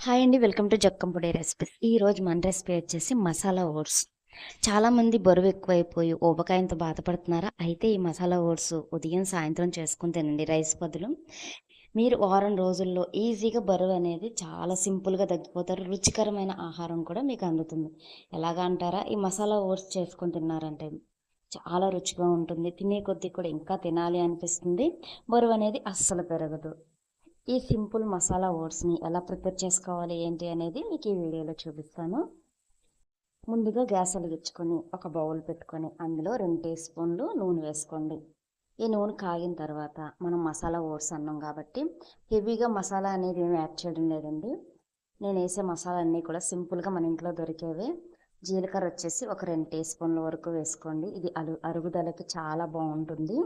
Hi అండి. Welcome to జక్కంపొడి recipes. ఈరోజు మన రెసిపీ వచ్చేసి మసాలా ఓట్స్. చాలామంది బరువు ఎక్కువైపోయి ఊబకాయంతో బాధపడుతున్నారా? అయితే ఈ మసాలా ఓట్స్ ఉదయం సాయంత్రం చేసుకుని తినండి రైస్ బదులు. మీరు వారం రోజుల్లో ఈజీగా బరువు అనేది చాలా సింపుల్గా తగ్గిపోతారు. రుచికరమైన ఆహారం కూడా మీకు అందుతుంది. ఎలాగా అంటారా? ఈ మసాలా ఓట్స్ చేసుకొని తిన్నారంటే చాలా రుచిగా ఉంటుంది. తినే కొద్దీ కూడా ఇంకా తినాలి అనిపిస్తుంది. బరువు అనేది అస్సలు పెరగదు. ఈ సింపుల్ మసాలా ఓట్స్ని ఎలా ప్రిపేర్ చేసుకోవాలి ఏంటి అనేది మీకు ఈ వీడియోలో చూపిస్తాను. ముందుగా గ్యాస్ వెలిగించుకొని ఒక బౌల్ పెట్టుకొని అందులో 2 టీ స్పూన్లు నూనె వేసుకోండి. ఈ నూనె కాగిన తర్వాత మనం మసాలా ఓట్స్ అన్నాం కాబట్టి హెవీగా మసాలా అనేది ఏమి యాడ్ చేయడం లేదండి. నేను వేసే మసాలా అన్నీ కూడా సింపుల్గా మన ఇంట్లో దొరికేవే. జీలకర్ర వచ్చేసి ఒక 2 టీ స్పూన్ల వరకు వేసుకోండి. ఇది అరుగుదలకి చాలా బాగుంటుంది.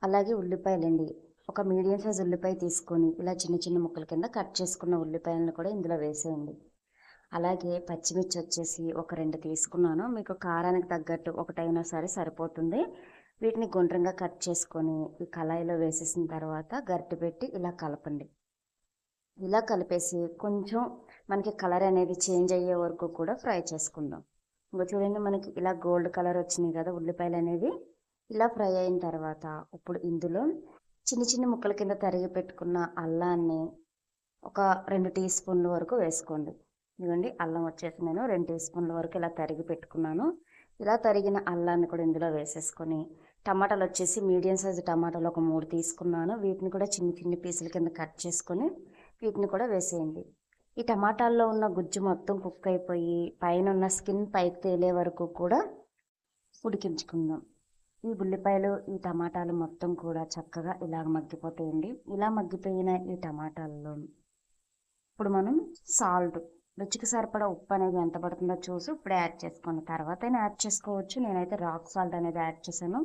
అలాగే ఉల్లిపాయలండి, ఒక మీడియం సైజ్ ఉల్లిపాయ తీసుకొని ఇలా చిన్న చిన్న ముక్కల కింద కట్ చేసుకున్న ఉల్లిపాయలను కూడా ఇందులో వేసేయండి. అలాగే పచ్చిమిర్చి వచ్చేసి ఒక 2 తీసుకున్నాను. మీకు కారానికి తగ్గట్టు ఒకటైనా సరే సరిపోతుంది. వీటిని గుండ్రంగా కట్ చేసుకొని ఈ కళాయిలో వేసేసిన తర్వాత గరిటె పెట్టి ఇలా కలపండి. ఇలా కలిపేసి కొంచెం మనకి కలర్ అనేది చేంజ్ అయ్యే వరకు కూడా ఫ్రై చేసుకుందాం. ఇంకా చూడండి, మనకి ఇలా గోల్డ్ కలర్ వచ్చినాయి కదా ఉల్లిపాయలు అనేవి. ఇలా ఫ్రై అయిన తర్వాత ఇప్పుడు ఇందులో చిన్న చిన్న ముక్కల కింద తరిగి పెట్టుకున్న అల్లాన్ని ఒక 2 టీ స్పూన్ల వరకు వేసుకోండి. ఇదిగోండి, అల్లం వచ్చేసి నేను 2 టీ స్పూన్ల వరకు ఇలా తరిగి పెట్టుకున్నాను. ఇలా తరిగిన అల్లాన్ని కూడా ఇందులో వేసేసుకొని టమాటాలు వచ్చేసి మీడియం సైజు టమాటాలు ఒక 3 తీసుకున్నాను. వీటిని కూడా చిన్న చిన్న పీసుల కింద కట్ చేసుకొని వీటిని కూడా వేసేయండి. ఈ టమాటాల్లో ఉన్న గుజ్జు మొత్తం కుక్ అయిపోయి పైన ఉన్న స్కిన్ పైకి తేలే వరకు కూడా ఉడికించుకుందాం. ఈ ఉల్లిపాయలు ఈ టమాటాలు మొత్తం కూడా చక్కగా ఇలా మగ్గిపోతాయండి. ఇలా మగ్గిపోయిన ఈ టమాటాల్లో ఇప్పుడు మనం సాల్ట్, రుచికి సరిపడా ఉప్పు అనేది ఎంత పడుతుందో చూసి ఇప్పుడు యాడ్ చేసుకోండి. తర్వాత అయినా యాడ్ చేసుకోవచ్చు. నేనైతే రాక్ సాల్ట్ అనేది యాడ్ చేశాను,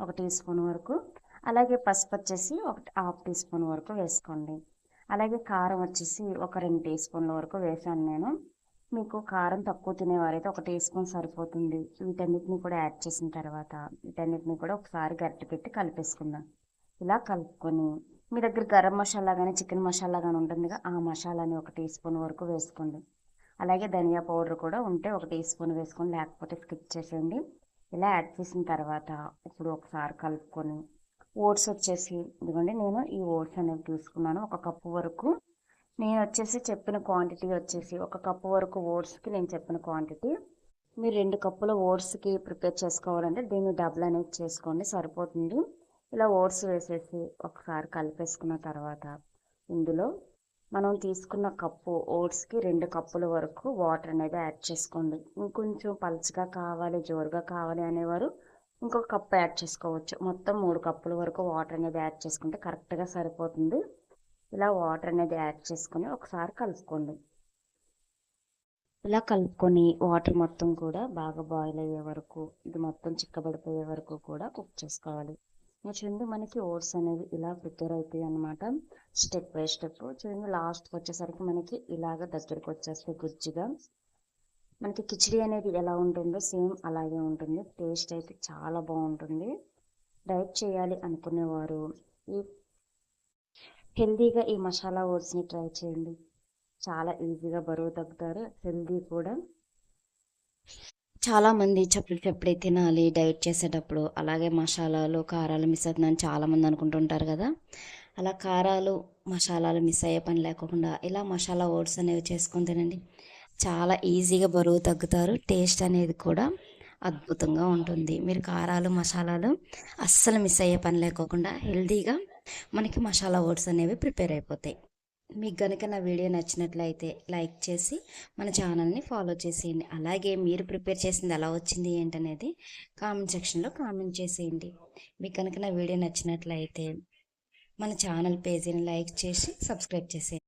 1 టీ స్పూన్ వరకు. అలాగే పసుపు వచ్చేసి ఒక 1/2 టీ స్పూన్ వరకు వేసుకోండి. అలాగే కారం వచ్చేసి ఒక 2 టీ స్పూన్ల వరకు వేసాను నేను. మీకు కారం తక్కువ తినేవారైతే 1 టీ స్పూన్ సరిపోతుంది. వీటన్నిటిని కూడా యాడ్ చేసిన తర్వాత వీటన్నిటిని కూడా ఒకసారి గరిటె పెట్టి కలిపేసుకుందాం. ఇలా కలుపుకొని మీ దగ్గర గరం మసాలా కానీ చికెన్ మసాలా కానీ ఉంటుందిగా, ఆ మసాలాని 1 టీ స్పూన్ వరకు వేసుకోండి. అలాగే ధనియా పౌడర్ కూడా ఉంటే 1 టీ స్పూన్ వేసుకొని, లేకపోతే స్కిప్ చేసేయండి. ఇలా యాడ్ చేసిన తర్వాత ఇప్పుడు ఒకసారి కలుపుకొని ఓట్స్ వచ్చేసి ఇదిగోండి, నేను ఈ ఓట్స్ అనేవి తీసుకున్నాను 1 కప్పు వరకు. నేను వచ్చేసి చెప్పిన క్వాంటిటీ వచ్చేసి 1 కప్పు వరకు ఓట్స్కి నేను చెప్పిన క్వాంటిటీ. మీరు 2 కప్పుల ఓట్స్కి ప్రిపేర్ చేసుకోవాలంటే దీన్ని డబుల్ అనేది చేసుకోండి, సరిపోతుంది. ఇలా ఓట్స్ వేసేసి ఒకసారి కలిపేసుకున్న తర్వాత ఇందులో మనం తీసుకున్న కప్పు ఓట్స్కి 2 కప్పుల వరకు వాటర్ అనేది యాడ్ చేసుకోండి. ఇంకొంచెం పలుచగా కావాలి, జోరుగా కావాలి అనేవారు ఇంకొక కప్పు యాడ్ చేసుకోవచ్చు. మొత్తం 3 కప్పుల వరకు వాటర్ అనేది యాడ్ చేసుకుంటే కరెక్ట్గా సరిపోతుంది. ఇలా వాటర్ అనేది యాడ్ చేసుకొని ఒకసారి కలుపుకోండి. ఇలా కలుపుకొని వాటర్ మొత్తం కూడా బాగా బాయిల్ అయ్యే వరకు, ఇది మొత్తం చిక్కబడిపోయే వరకు కూడా కుక్ చేసుకోవాలి. చూడండి, మనకి ఓట్స్ అనేవి ఇలా ప్రిపేర్ అవుతాయి అన్నమాట, స్టెప్ బై స్టెప్. చూడండి, లాస్ట్కి వచ్చేసరికి మనకి ఇలాగ దగ్గరికి వచ్చేస్తే గుజ్జుగా మనకి కిచిడి అనేది ఎలా ఉంటుందో సేమ్ అలాగే ఉంటుంది. టేస్ట్ అయితే చాలా బాగుంటుంది. డైట్ చేయాలి అనుకునేవారు ఈ హెల్దీగా ఈ మసాలా ఓట్స్ని ట్రై చేయండి. చాలా ఈజీగా బరువు తగ్గుతారు, హెల్దీ కూడా. చాలామంది చప్పుడే తినాలి డైట్ చేసేటప్పుడు, అలాగే మసాలాలు కారాలు మిస్ అవుతుందని చాలామంది అనుకుంటుంటారు కదా. అలా కారాలు మసాలాలు మిస్ అయ్యే పని లేకుండా ఇలా మసాలా ఓట్స్ అనేవి చేసుకొని తినండి. చాలా ఈజీగా బరువు తగ్గుతారు. టేస్ట్ అనేది కూడా అద్భుతంగా ఉంటుంది. మీరు కారాలు మసాలాలు అస్సలు మిస్ అయ్యే పని లేకోకుండా హెల్దీగా మనకి మసాలా ఓట్స్ అనేవి ప్రిపేర్ అయిపోతాయి. మీకు కనుక నా వీడియో నచ్చినట్లయితే లైక్ చేసి మన ఛానల్ని ఫాలో చేసేయండి. అలాగే మీరు ప్రిపేర్ చేసింది ఎలా వచ్చింది ఏంటనేది కామెంట్ సెక్షన్లో కామెంట్ చేసేయండి. మీకు కనుక నా వీడియో నచ్చినట్లయితే మన ఛానల్ పేజీని లైక్ చేసి సబ్స్క్రైబ్ చేసేయండి.